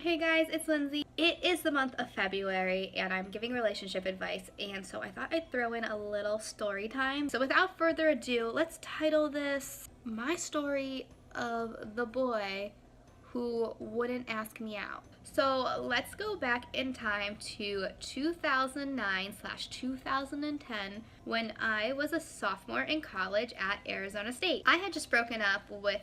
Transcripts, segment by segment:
Hey guys, it's Lindsay. It is the month of February and I'm giving relationship advice, and so I thought I'd throw in a little story time. So without further ado, let's title this My Story of the Boy Who Wouldn't Ask Me Out. So let's go back in time to 2009/2010 when I was a sophomore in college at Arizona State. I had just broken up with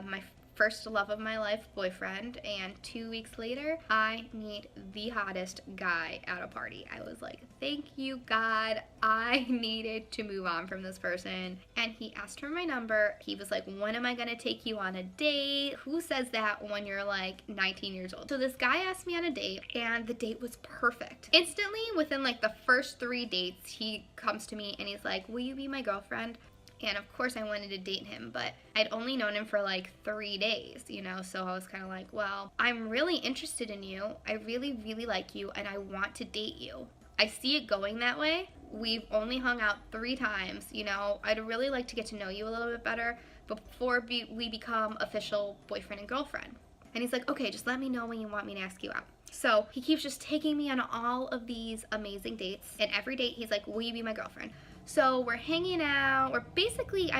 my first love of my life boyfriend, and 2 weeks later I meet the hottest guy at a party. I was like, thank you God, I needed to move on from this person. And he asked for my number. He was like, when am I gonna take you on a date? Who says that when you're like 19 years old? So this guy asked me on a date, and the date was perfect. Instantly, within like the first 3 dates, he comes to me and he's like, will you be my girlfriend? And of course I wanted to date him, but I'd only known him for like 3 days, you know, so I was kind of like, well, I'm really interested in you. I really, really like you, and I want to date you. I see it going that way. We've only hung out 3 times, you know. I'd really like to get to know you a little bit better before we become official boyfriend and girlfriend. And he's like, okay, just let me know when you want me to ask you out. So he keeps just taking me on all of these amazing dates, and every date he's like, will you be my girlfriend? So we're hanging out, we're basically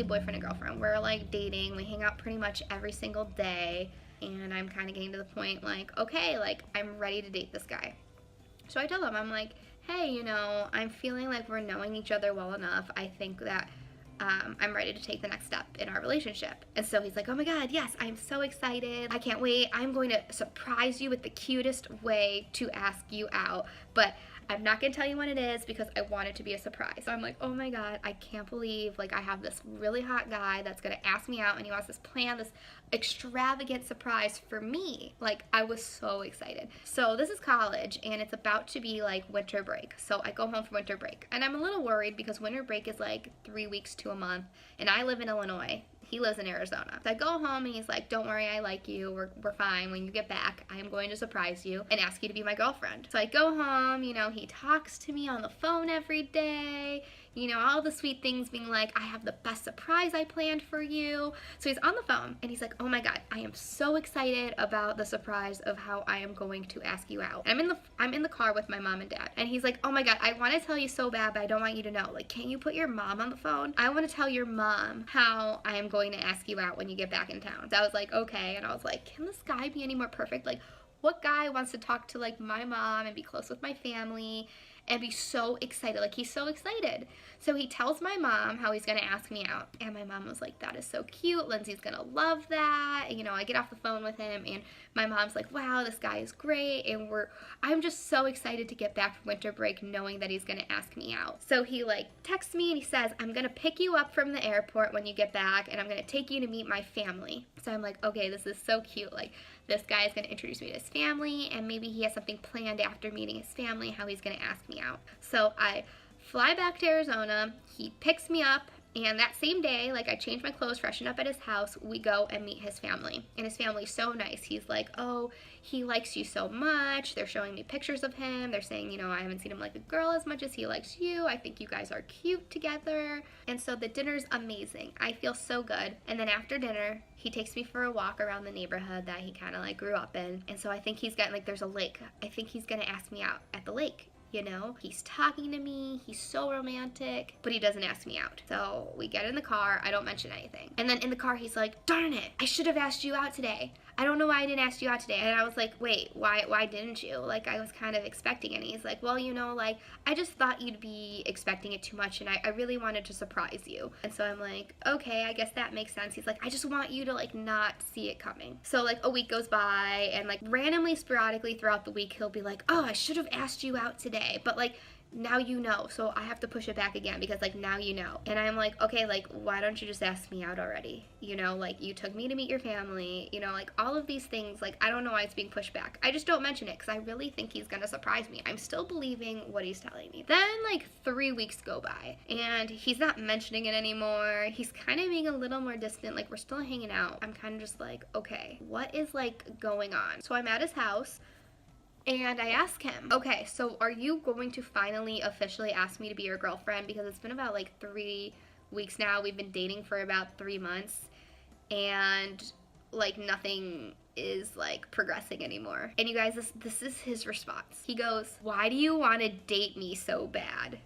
boyfriend and girlfriend. We're like dating, we hang out pretty much every single day, and I'm kind of getting to the point like, okay, like I'm ready to date this guy. So I tell him, I'm like, hey, you know, I'm feeling like we're knowing each other well enough. I think that I'm ready to take the next step in our relationship. And so he's like, oh my God, yes, I'm so excited. I can't wait. I'm going to surprise you with the cutest way to ask you out. But I'm not gonna tell you when it is because I want it to be a surprise. So I'm like, oh my God, I can't believe like I have this really hot guy that's gonna ask me out, and he wants this plan, this extravagant surprise for me. Like, I was so excited. So this is college, and it's about to be like winter break. So I go home for winter break, and I'm a little worried because winter break is like 3 weeks to a month, and I live in Illinois. He lives in Arizona. So I go home and he's like, don't worry, I like you. We're fine. When you get back, I am going to surprise you and ask you to be my girlfriend. So I go home, you know, he talks to me on the phone every day, you know, all the sweet things, being like, I have the best surprise I planned for you. So he's on the phone and he's like, oh my God, I am so excited about the surprise of how I am going to ask you out. And I'm in the car with my mom and dad. And he's like, oh my God, I want to tell you so bad, but I don't want you to know. Like, can you put your mom on the phone? I want to tell your mom how I am going to ask you out when you get back in town. So I was like, okay. And I was like, can this guy be any more perfect? Like, what guy wants to talk to like my mom and be close with my family and be so excited? Like, he's so excited. So he tells my mom how he's gonna ask me out, and my mom was like, that is so cute, Lindsay's gonna love that. And, you know, I get off the phone with him and my mom's like, wow, this guy is great, and I'm just so excited to get back from winter break knowing that he's gonna ask me out. So he like texts me and he says, I'm gonna pick you up from the airport when you get back, and I'm gonna take you to meet my family. So I'm like, okay, this is so cute. Like, this guy is going to introduce me to his family, and maybe he has something planned after meeting his family, how he's going to ask me out. So I fly back to Arizona, he picks me up, and that same day, like, I change my clothes, freshen up at his house, we go and meet his family. And his family's so nice. He's like, oh, he likes you so much. They're showing me pictures of him. They're saying, you know, I haven't seen him like a girl as much as he likes you. I think you guys are cute together. And so the dinner's amazing. I feel so good. And then after dinner, he takes me for a walk around the neighborhood that he kind of like grew up in. And so I think he's got, like, there's a lake. I think he's gonna ask me out at the lake. You know, he's talking to me, he's so romantic, but he doesn't ask me out. So we get in the car, I don't mention anything. And then in the car, he's like, darn it, I should have asked you out today. I don't know why I didn't ask you out today. And I was like, wait, why didn't you? Like, I was kind of expecting it. And he's like, well, you know, like, I just thought you'd be expecting it too much, and I really wanted to surprise you. And so I'm like, okay, I guess that makes sense. He's like, I just want you to, like, not see it coming. So, like, a week goes by, and, like, randomly, sporadically throughout the week, he'll be like, oh, I should have asked you out today. But, like, now you know, so I have to push it back again because, like, now you know. And I'm like, okay, like, why don't you just ask me out already? You know, like, you took me to meet your family, you know, like, all of these things, like, I don't know why it's being pushed back. I just don't mention it because I really think he's gonna surprise me. I'm still believing what he's telling me. Then, like, 3 weeks go by and he's not mentioning it anymore. He's kind of being a little more distant. Like, we're still hanging out. I'm kind of just like, okay, what is, like, going on? So I'm at his house. And I ask him, okay, so are you going to finally officially ask me to be your girlfriend? Because it's been about like 3 weeks now. We've been dating for about 3 months. And like nothing is like progressing anymore. And you guys, this is his response. He goes, "Why do you want to date me so bad?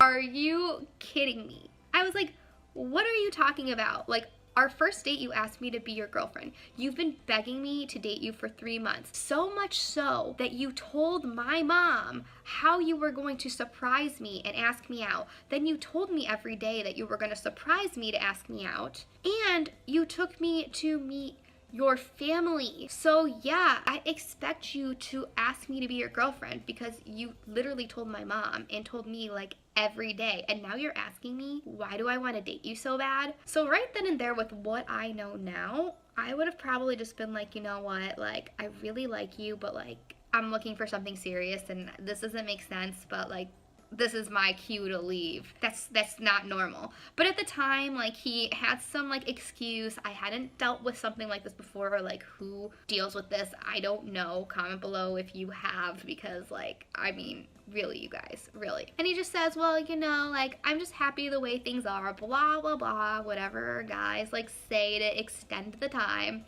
Are you kidding me?" I was like, what are you talking about? Like, our first date, you asked me to be your girlfriend. You've been begging me to date you for 3 months. So much so that you told my mom how you were going to surprise me and ask me out. Then you told me every day that you were going to surprise me to ask me out. And you took me to meet your family. So yeah, I expect you to ask me to be your girlfriend because you literally told my mom and told me like every day, and now you're asking me, why do I want to date you so bad? So right then and there, with what I know now, I would have probably just been like, you know what, like, I really like you, but like, I'm looking for something serious and this doesn't make sense, but like, this is my cue to leave. That's not normal. But at the time, like, he had some like excuse. I hadn't dealt with something like this before, or like, who deals with this? I don't know. Comment below if you have, because like, I mean, really, you guys, really. And he just says, well, you know, like, I'm just happy the way things are, blah, blah, blah, whatever guys like say to extend the time.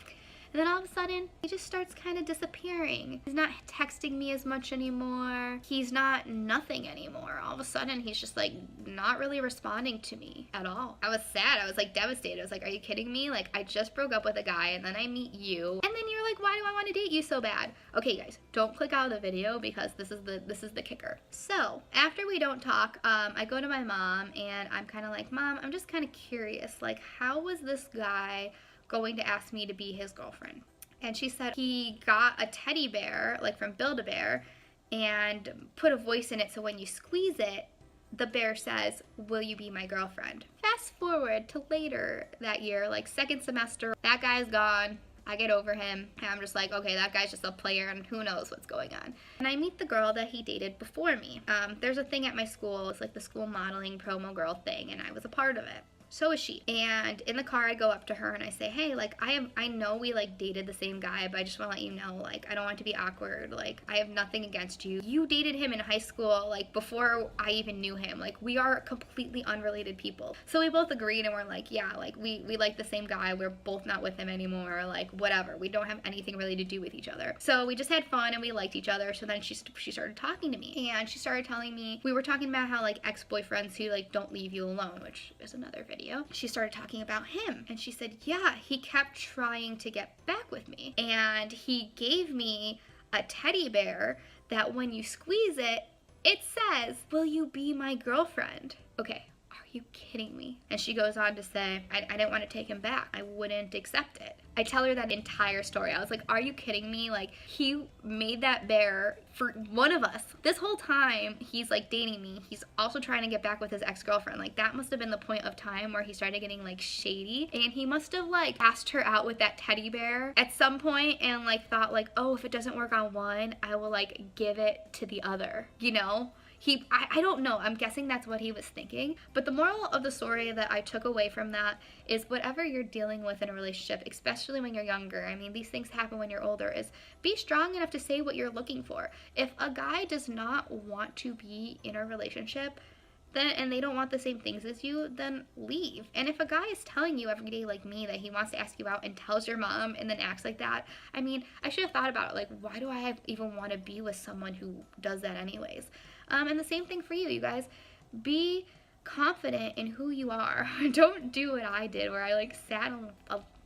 And then all of a sudden, he just starts kind of disappearing. He's not texting me as much anymore. He's not nothing anymore. All of a sudden, he's just like not really responding to me at all. I was sad. I was like devastated. I was like, are you kidding me? Like, I just broke up with a guy and then I meet you. And then you're like, why do I want to date you so bad? Okay, guys, don't click out of the video because this is the kicker. So after we don't talk, I go to my mom and I'm kind of like, Mom, I'm just kind of curious. Like, how was this guy going to ask me to be his girlfriend? And she said he got a teddy bear, like from Build-A-Bear, and put a voice in it so when you squeeze it, the bear says, will you be my girlfriend? Fast forward to later that year, like second semester, that guy's gone. I get over him and I'm just like, okay, that guy's just a player and who knows what's going on. And I meet the girl that he dated before me. There's a thing at my school, it's like the school modeling promo girl thing, and I was a part of it. So is she. And in the car, I go up to her and I say, hey, like, I know we like dated the same guy, but I just want to let you know, like, I don't want it to be awkward. Like, I have nothing against you. You dated him in high school, like, before I even knew him. Like, we are completely unrelated people. So we both agreed and we're like, yeah, like, we like the same guy. We're both not with him anymore. Like, whatever. We don't have anything really to do with each other. So we just had fun and we liked each other. So then she started talking to me and she started telling me, we were talking about how, like, ex-boyfriends who, like, don't leave you alone, which is another video. She started talking about him and she said, yeah, he kept trying to get back with me and he gave me a teddy bear that when you squeeze it, it says, will you be my girlfriend? Okay, are you kidding me? And she goes on to say, I didn't want to take him back. I wouldn't accept it. I tell her that entire story. I was like, are you kidding me? Like, he made that bear for one of us. This whole time, he's like dating me. He's also trying to get back with his ex-girlfriend. Like, that must have been the point of time where he started getting like shady. And he must have like asked her out with that teddy bear at some point and like thought like, oh, if it doesn't work on one, I will like give it to the other, you know? I don't know, I'm guessing that's what he was thinking. But the moral of the story that I took away from that is whatever you're dealing with in a relationship, especially when you're younger, I mean, these things happen when you're older, is be strong enough to say what you're looking for. If a guy does not want to be in a relationship, and they don't want the same things as you, then leave. And if a guy is telling you every day like me that he wants to ask you out and tells your mom and then acts like that, I mean, I should have thought about it. Like, why do I even want to be with someone who does that anyways? And the same thing for you, you guys. Be confident in who you are. Don't do what I did, where I like sat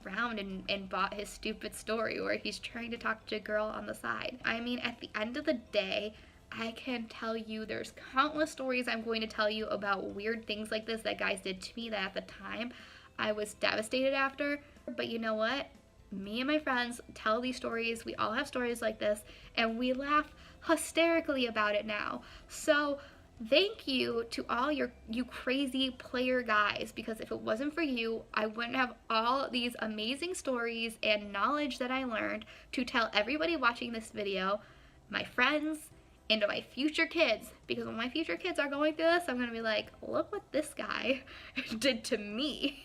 around and bought his stupid story where he's trying to talk to a girl on the side. I mean, at the end of the day, I can tell you there's countless stories I'm going to tell you about weird things like this that guys did to me that at the time I was devastated after. But you know what? Me and my friends tell these stories. We all have stories like this and we laugh hysterically about it now. So thank you to all you crazy player guys, because if it wasn't for you, I wouldn't have all these amazing stories and knowledge that I learned to tell everybody watching this video, my friends, and to my future kids. Because when my future kids are going through this, I'm gonna be like, look what this guy did to me.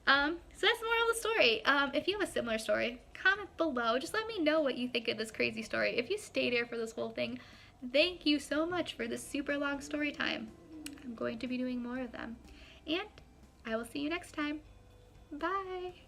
So that's the moral of the story. If you have a similar story, comment below. Just let me know what you think of this crazy story. If you stayed here for this whole thing, thank you so much for this super long story time. I'm going to be doing more of them. And I will see you next time. Bye.